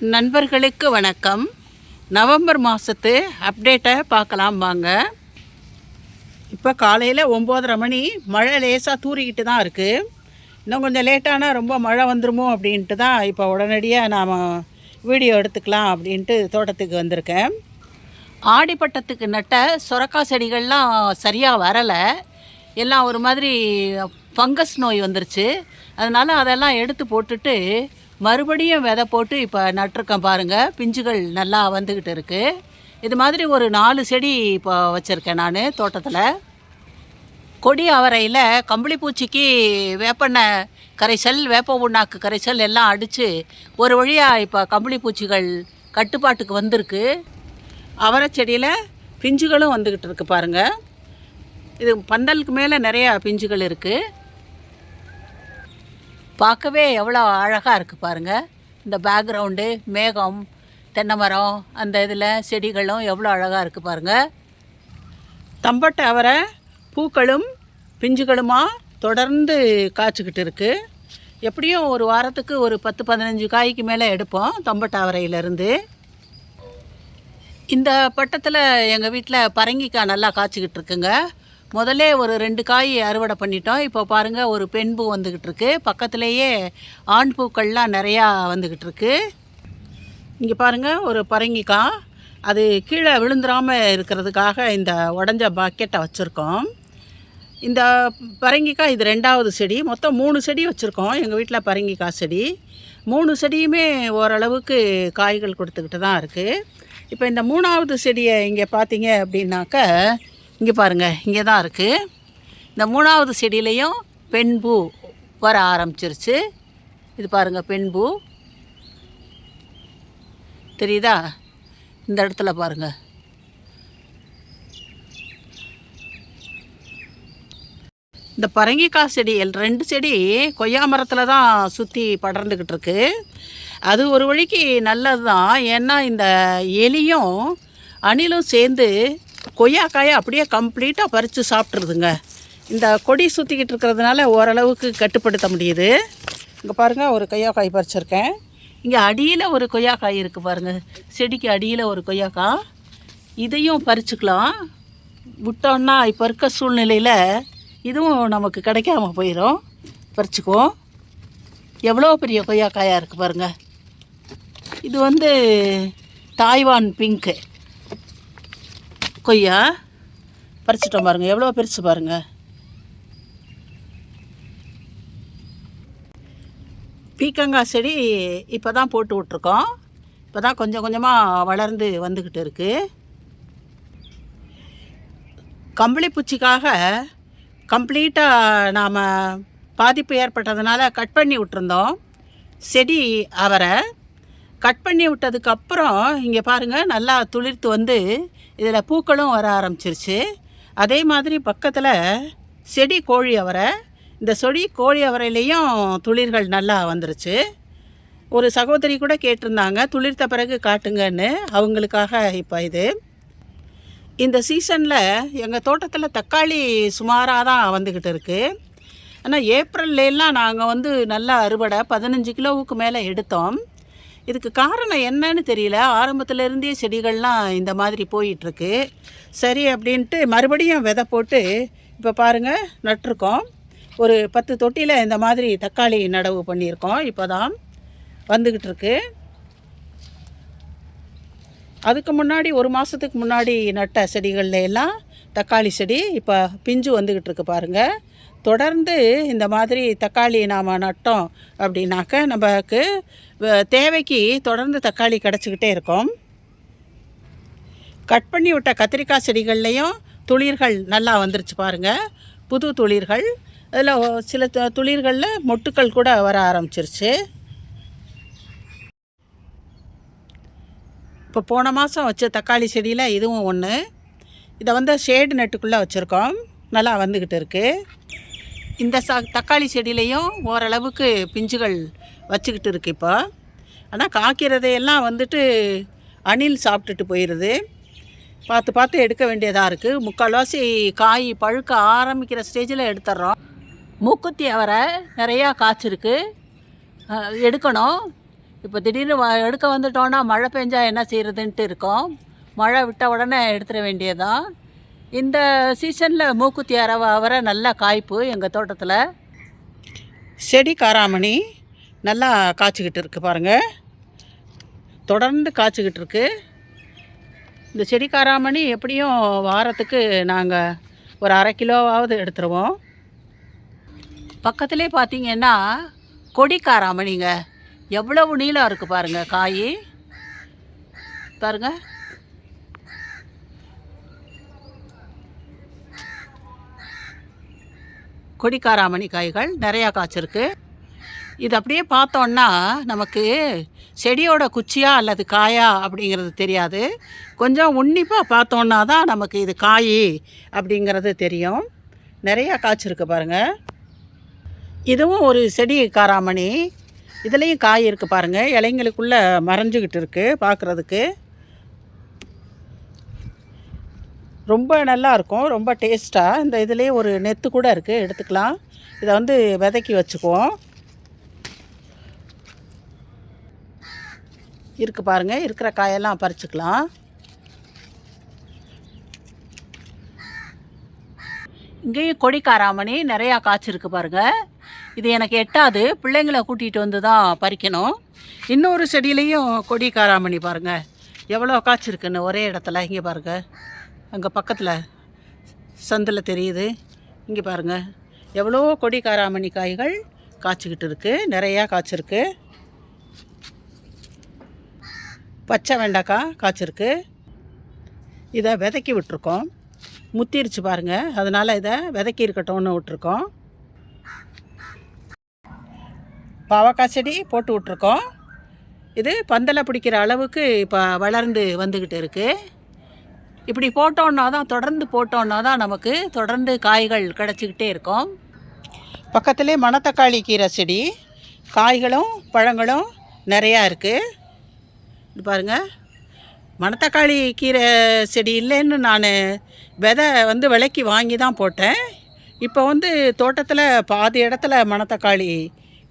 நண்பர்களுக்கு வணக்கம். நவம்பர் மாதத்து அப்டேட்டை பார்க்கலாம் வாங்க. இப்போ காலையில் 9:30 மணி. மழை லேசாக தூறிக்கிட்டு தான் இருக்குது. இன்னும் கொஞ்சம் லேட்டானா ரொம்ப மழை வந்துருமோ அப்படின்ட்டு தான் இப்போ உடனடியாக நாம் வீடியோ எடுத்துக்கலாம் அப்படின்ட்டு தோட்டத்துக்கு வந்திருக்கேன். ஆடிப்பட்டத்துக்கு நட்ட சுரக்காய் செடிகள்லாம் சரியாக வரலை. எல்லாம் ஒரு மாதிரி ஃபங்கஸ் நோய் வந்துருச்சு. அதனால் அதெல்லாம் எடுத்து போட்டுட்டு மறுபடியும் விதை போட்டு இப்போ நட்டிருக்கேன் பாருங்கள். பிஞ்சுகள் நல்லா வந்துக்கிட்டு இருக்குது. இது மாதிரி ஒரு 4 செடி இப்போ வச்சுருக்கேன் நான் தோட்டத்தில். கொடி அவரையில் கம்பளிப்பூச்சிக்கு வேப்பெண்ணெய் கரைசல், வேப்ப புண்ணாக்கு கரைசல் எல்லாம் அடித்து ஒரு வழியாக இப்போ கம்பளிப்பூச்சிகள் கட்டுப்பாட்டுக்கு வந்திருக்கு. அவரை செடியில் பிஞ்சுகளும் வந்துக்கிட்டு இருக்குது பாருங்கள். இது பந்தலுக்கு மேலே நிறையா பிஞ்சுகள் இருக்குது. பார்க்கவே எவ்வளோ அழகாக இருக்குது பாருங்கள். இந்த பேக்ரவுண்டு, மேகம், தென்னை மரம், அந்த இதில் செடிகளும் எவ்வளோ அழகாக இருக்குது பாருங்கள். தம்பட்டை அவரை பூக்களும் பிஞ்சுகளுமா தொடர்ந்து காய்ச்சிக்கிட்டு இருக்குது. எப்படியும் ஒரு வாரத்துக்கு ஒரு 10-15 காய்க்கு மேலே எடுப்போம் தம்பட்டை அவரையிலேருந்து. இந்த பட்டத்தில் எங்கள் வீட்டில் பரங்கிக்காய் நல்லா காய்ச்சிக்கிட்டு இருக்குங்க. முதல்ல ஒரு 2 காய் அறுவடை பண்ணிட்டோம். இப்போ பாருங்கள், ஒரு பெண் பூ வந்துக்கிட்டு இருக்கு. பக்கத்துலேயே ஆண் பூக்கள்லாம் நிறையா வந்துக்கிட்டு இருக்கு. இங்கே பாருங்கள், ஒரு பரங்கிக்காய். அது கீழே விழுந்துடாமல் இருக்கிறதுக்காக இந்த உடஞ்ச பாக்கெட்டை வச்சுருக்கோம். இந்த பரங்கிக்காய் இது 2வது செடி. மொத்தம் 3 செடி வச்சுருக்கோம் எங்கள் வீட்டில் பரங்கிக்காய் செடி. 3 செடியுமே ஓரளவுக்கு காய்கள் கொடுத்துக்கிட்டு தான் இருக்குது. இப்போ இந்த 3வது செடியை இங்கே பார்த்தீங்க அப்படின்னாக்க, இங்கே பாருங்கள், இங்கே தான் இருக்குது. இந்த 3வது செடியிலையும் பெண் பூ வர ஆரம்பிச்சிருச்சு. இது பாருங்கள், பெண் பூ தெரியுதா? இந்த இடத்துல பாருங்கள். இந்த பரங்கிக்காய் செடி 2 செடி கொய்யா மரத்தில் தான் சுற்றி படர்ந்துக்கிட்டு இருக்கு. அது ஒரு வழிக்கு நல்லது தான். ஏன்னா இந்த எலியும் அணிலும் சேர்ந்து கொய்யாக்காயை அப்படியே கம்ப்ளீட்டாக பறித்து சாப்பிட்ருதுங்க. இந்த கொடி சுற்றிக்கிட்டு இருக்கிறதுனால ஓரளவுக்கு கட்டுப்படுத்த முடியுது. இங்கே பாருங்கள், ஒரு கொய்யாக்காய் பறிச்சிருக்கேன். இங்கே அடியில் ஒரு கொய்யாக்காய் இருக்குது பாருங்கள். செடிக்கு அடியில் ஒரு கொய்யாக்காய். இதையும் பறிச்சுக்கலாம். விட்டோன்னா இப்போ இருக்க சூழ்நிலையில் இதுவும் நமக்கு கிடைக்காம போயிடும். பறிச்சுக்குவோம். எவ்வளோ பெரிய கொய்யாக்காயாக இருக்குது பாருங்கள். இது தாய்வான் பிங்க்கு கொய்யா. பறிச்சிட்டோம் பாருங்கள், எவ்வளோ பெருசு பாருங்கள். பீக்கங்காய் செடி இப்போ தான் போட்டு விட்ருக்கோம். இப்போ தான் கொஞ்சம் கொஞ்சமாக வளர்ந்து வந்துக்கிட்டு இருக்குது. கம்பளிப்பூச்சிக்காக கம்ப்ளீட்டாக நாம் பாதிப்பு ஏற்பட்டதுனால கட் பண்ணி விட்டுருந்தோம் செடி அவரை. கட் பண்ணி விட்டதுக்கப்புறம் இங்கே பாருங்கள், நல்லா துளிர்த்து இதில் பூக்களும் வர ஆரம்பிச்சிருச்சு. அதே மாதிரி பக்கத்தில் செடி கோழி அவரை. இந்த செடி கோழி அவரையிலையும் துளிர்கள் நல்லா வந்துருச்சு. ஒரு சகோதரி கூட கேட்டிருந்தாங்க, துளிர்த்த பிறகு காட்டுங்கன்னு. அவங்களுக்காக இப்போ இது. இந்த சீசனில் எங்கள் தோட்டத்தில் தக்காளி சுமாராக தான் வந்துக்கிட்டு இருக்குது. ஆனால் ஏப்ரல்லாம் நாங்கள் நல்லா அறுவடை 15 கிலோவுக்கு மேலே எடுத்தோம். இதுக்கு காரணம் என்னன்னு தெரியல. ஆரம்பத்திலேருந்தே செடிகள்லாம் இந்த மாதிரி போயிட்டுருக்கு. சரி அப்படின்ட்டு மறுபடியும் விதை போட்டு இப்போ பாருங்கள் நட்டிருக்கோம். ஒரு 10 தொட்டியில் இந்த மாதிரி தக்காளி நடவு பண்ணியிருக்கோம். இப்போ தான் வந்துக்கிட்டு இருக்கு. அதுக்கு முன்னாடி 1 மாதத்துக்கு முன்னாடி நட்ட செடிகளில் எல்லாம் தக்காளி செடி இப்போ பிஞ்சு வந்துக்கிட்டு இருக்கு பாருங்கள். தொடர்ந்து இந்த மாதிரி தக்காளி நாம் நட்டோம் அப்படின்னாக்க நமக்கு தேவைக்கு தொடர்ந்து தக்காளி கிடச்சிக்கிட்டே இருக்கும். கட் பண்ணி விட்ட கத்திரிக்காய் செடிகள்லேயும் துளிர்கள் நல்லா வந்துருச்சு பாருங்கள், புது துளிர்கள். அதில் சில துளிர்களில் மொட்டுக்கள் கூட வர ஆரம்பிச்சிருச்சு. இப்போ போன மாதம் வச்ச தக்காளி செடியில் இதுவும் ஒன்று. இதை ஷேடு நெட்டுக்குள்ளே வச்சுருக்கோம். நல்லா வந்துக்கிட்டு இருக்குது. இந்த தக்காளி செடியிலையும் ஓரளவுக்கு பிஞ்சுகள் வச்சுக்கிட்டு இருக்குது இப்போ. ஆனால் காய்க்கிறதையெல்லாம் அணில் சாப்பிட்டுட்டு போயிடுது. பார்த்து பார்த்து எடுக்க வேண்டியதாக இருக்குது. முக்கால்வாசி காய் பழுக்க ஆரம்பிக்கிற ஸ்டேஜில் எடுத்துட்றோம். மூக்குத்தி அவரை நிறையா காய்ச்சிருக்கு, எடுக்கணும். இப்போ திடீர்னு எடுக்க வந்துட்டோன்னா மழை பெஞ்சா என்ன செய்கிறதுன்ட்டு இருக்கோம். மழை விட்ட உடனே எடுத்துட வேண்டியதான். இந்த சீசனில் மூக்குத்தி அவரை நல்லா காய்ப்பு எங்கள் தோட்டத்தில். செடி காராமணி நல்லா காய்ச்சிக்கிட்டு இருக்குது பாருங்கள், தொடர்ந்து காய்ச்சிக்கிட்டு இருக்கு. இந்த செடி காராமணி எப்படியும் வாரத்துக்கு நாங்கள் ஒரு 1/2 கிலோவாவது எடுத்துருவோம். பக்கத்துலேயே பார்த்தீங்கன்னா கொடி காராமணிங்க, எவ்வளவு நீளம் இருக்குது பாருங்கள் காய் பாருங்கள். கொடி காராமணி காய்கள் நிறையா காய்ச்சிருக்கு. இது அப்படியே பார்த்தோன்னா நமக்கு செடியோட குச்சியா அல்லது காயா அப்படிங்கிறது தெரியாது. கொஞ்சம் உன்னிப்பாக பார்த்தோன்னா தான் நமக்கு இது காய் அப்படிங்கிறது தெரியும். நிறையா காய்ச்சிருக்கு பாருங்கள். இதுவும் ஒரு செடி காராமணி, இதுலேயும் காய் இருக்குது பாருங்கள். இலைங்களுக்குள்ளே மறைஞ்சிக்கிட்டு இருக்குது, பார்க்குறதுக்கு ரொம்ப நல்லா இருக்கும், ரொம்ப டேஸ்ட்டாக. இந்த இதுலேயே ஒரு நெத்து கூட இருக்குது, எடுத்துக்கலாம். இதை வந்து விதைக்கி வச்சுக்குவோம். இருக்குது பாருங்கள், இருக்கிற காயெல்லாம் பறிச்சுக்கலாம். இங்கேயும் கொடி காராமணி நிறையா காய்ச்சிருக்கு பாருங்கள். இது எனக்கு எட்டாது, பிள்ளைங்களை கூட்டிகிட்டு வந்து தான் பறிக்கணும். இன்னொரு செடியிலையும் கொடி காராமணி பாருங்கள் எவ்வளோ காய்ச்சிருக்குன்னு ஒரே இடத்துல. இங்கே பாருங்கள், அங்கே பக்கத்தில் சந்தில் தெரியுது. இங்கே பாருங்கள் எவ்வளோ கொடி காராமணி காய்கள் காய்ச்சிக்கிட்டு இருக்குது, நிறையா காய்ச்சிருக்கு. பச்சை வெண்டைக்காய் காய்ச்சிருக்கு. இதை விதைக்கி விட்டுருக்கோம், முத்திருச்சு பாருங்கள், அதனால் இதை விதைக்கி இருக்கட்டும்னு விட்டுருக்கோம். பாவக்காய் செடி போட்டு விட்ருக்கோம். இது பந்தலை பிடிக்கிற அளவுக்கு இப்போ வளர்ந்து வந்துக்கிட்டு இருக்குது. இப்படி போட்டோன்னா தான், தொடர்ந்து போட்டோன்னா தான் நமக்கு தொடர்ந்து காய்கள் கிடச்சிக்கிட்டே இருக்கும். பக்கத்துலேயே மணத்தக்காளி கீரை செடி, காய்களும் பழங்களும் நிறையா இருக்குது. இது பாருங்கள், மணத்தக்காளி கீரை செடி இல்லைன்னு நான் விதை வந்து விலைக்கு வாங்கி தான் போட்டேன். இப்போ வந்து தோட்டத்தில் பாதி இடத்துல மணத்தக்காளி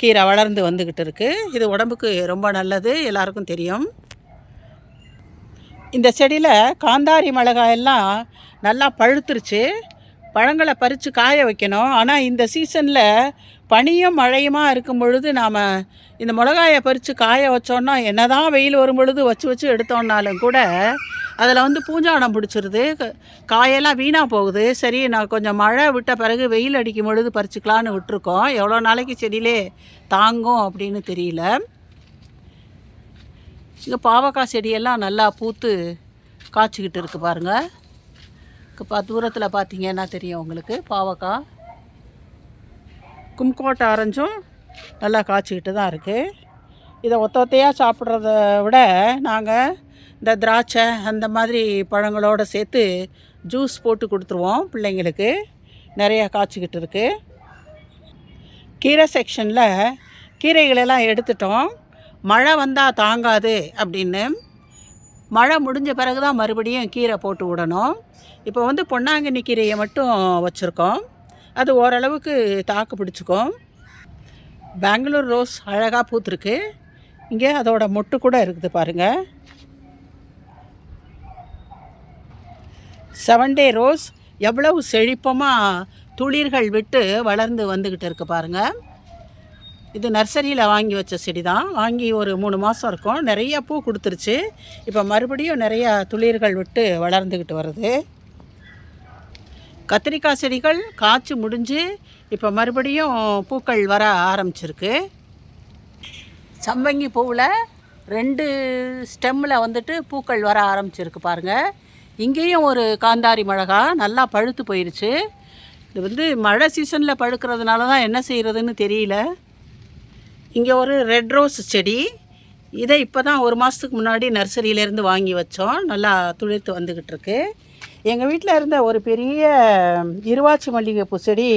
கீரை வளர்ந்து வந்துக்கிட்டு இருக்குது. இது உடம்புக்கு ரொம்ப நல்லது, எல்லாருக்கும் தெரியும். இந்த செடியில் காந்தாரி மிளகாயெல்லாம் நல்லா பழுத்துருச்சு. பழங்களை பறித்து காய வைக்கணும். ஆனால் இந்த சீசனில் பனியும் மழையுமா இருக்கும் பொழுது நாம் இந்த மிளகாயை பறித்து காய வச்சோன்னா, என்ன தான் வெயில் வரும் பொழுது வச்சு எடுத்தோன்னாலும் கூட அதில் வந்து பூஞ்சானம் பிடிச்சிருது, காயெல்லாம் வீணாக போகுது. சரி, நான் கொஞ்சம் மழை விட்ட பிறகு வெயில் அடிக்கும் பொழுது பறிச்சுக்கலான்னு விட்டுருக்கோம். எவ்வளோ நாளைக்கு செடியிலே தாங்கும் அப்படின்னு தெரியல. இங்கே பாவக்காய் செடியெல்லாம் நல்லா பூத்து காய்ச்சிக்கிட்டு இருக்குது பாருங்கள். இப்போ தூரத்தில் பார்த்தீங்கன்னா தெரியும் உங்களுக்கு பாவக்காய். கும்கோட்டை ஆரஞ்சும் நல்லா காய்ச்சிக்கிட்டு தான் இருக்குது. இதை ஒத்தையாக சாப்பிட்றத விட நாங்கள் இந்த திராட்சை அந்த மாதிரி பழங்களோடு சேர்த்து ஜூஸ் போட்டு கொடுத்துருவோம் பிள்ளைங்களுக்கு. நிறையா காய்ச்சிக்கிட்டு இருக்குது. கீரை செக்ஷனில் கீரைகளெல்லாம் எடுத்துட்டோம். மழை வந்தால் தாங்காது அப்படின்னு, மழை முடிஞ்ச பிறகு தான் மறுபடியும் கீரை போட்டு விடணும். இப்போ வந்து பொன்னாங்கண்ணி கீரையை மட்டும் வச்சுருக்கோம், அது ஓரளவுக்கு தாக்கு பிடிச்சிக்கும். பெங்களூர் ரோஸ் அழகாக பூத்துருக்கு. இங்கே அதோட மொட்டு கூட இருக்குது பாருங்கள். 7 டே ரோஸ் எவ்வளவு செழிப்பமாக துளிர்கள் விட்டு வளர்ந்து வந்துக்கிட்டு இருக்குது பாருங்கள். இது நர்சரியில் வாங்கி வச்ச செடி தான். வாங்கி ஒரு 3 மாதம் இருக்கும். நிறையா பூ கொடுத்துருச்சு. இப்போ மறுபடியும் நிறையா துளிர்கள் விட்டு வளர்ந்துக்கிட்டு வருது. கத்திரிக்காய் செடிகள் காய்ச்சி முடிஞ்சு இப்போ மறுபடியும் பூக்கள் வர ஆரம்பிச்சிருக்கு. சம்பங்கி பூவில் 2 ஸ்டெம்மில் வந்துட்டு பூக்கள் வர ஆரம்பிச்சிருக்கு பாருங்கள். இங்கேயும் ஒரு காந்தாரி மிளகா நல்லா பழுத்து போயிடுச்சு. இது வந்து மழை சீசனில் பழுக்கிறதுனால தான் என்ன செய்கிறதுன்னு தெரியல. இங்கே ஒரு ரெட் ரோஸ் செடி, இதை இப்போ தான் 1 மாதத்துக்கு முன்னாடி நர்சரியிலேருந்து வாங்கி வச்சோம். நல்லா துளிர்த்து வந்துக்கிட்டு இருக்கு. எங்கள் வீட்டில் இருந்த ஒரு பெரிய இருவாச்சி மல்லிகைப்பூ செடி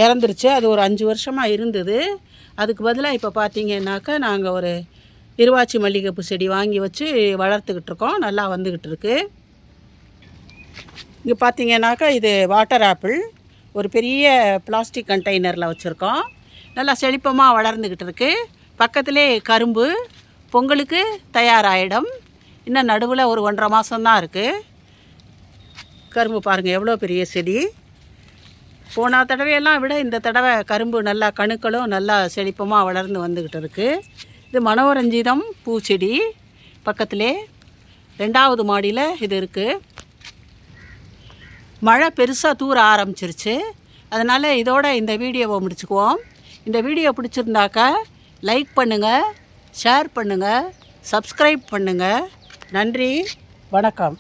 இறந்துருச்சு. அது ஒரு 5 வருஷமாக இருந்தது. அதுக்கு பதிலாக இப்போ பார்த்தீங்கன்னாக்கா நாங்கள் ஒரு இருவாச்சி மல்லிகைப்பூ செடி வாங்கி வச்சு வளர்த்துக்கிட்டு இருக்கோம். நல்லா வந்துக்கிட்டு இருக்கு. இங்கே பார்த்தீங்கன்னாக்கா இது வாட்டர் ஆப்பிள் ஒரு பெரிய பிளாஸ்டிக் கண்டெய்னரில் வச்சுருக்கோம். நல்லா செழிப்பமாக வளர்ந்துக்கிட்டு இருக்குது. பக்கத்திலே கரும்பு பொங்கலுக்கு தயாராகிடும். இன்னும் நடுவில் ஒரு 1.5 மாதம்தான் இருக்குது. கரும்பு பாருங்கள் எவ்வளோ பெரிய செடி. போன தடவையெல்லாம் விட இந்த தடவை கரும்பு நல்லா கணுக்களும் நல்லா செழிப்பமாக வளர்ந்து வந்துக்கிட்டு இருக்குது. இது மனோரஞ்சிதம் பூச்செடி. பக்கத்திலே 2வது மாடியில் இது இருக்குது. மழை பெருசாக தூர ஆரம்பிச்சிருச்சு. அதனால் இதோட இந்த வீடியோவை முடிச்சுக்குவோம். இந்த வீடியோ பிடிச்சிருந்தாக்கா லைக் பண்ணுங்கள், ஷேர் பண்ணுங்கள், சப்ஸ்கிரைப் பண்ணுங்கள். நன்றி, வணக்கம்.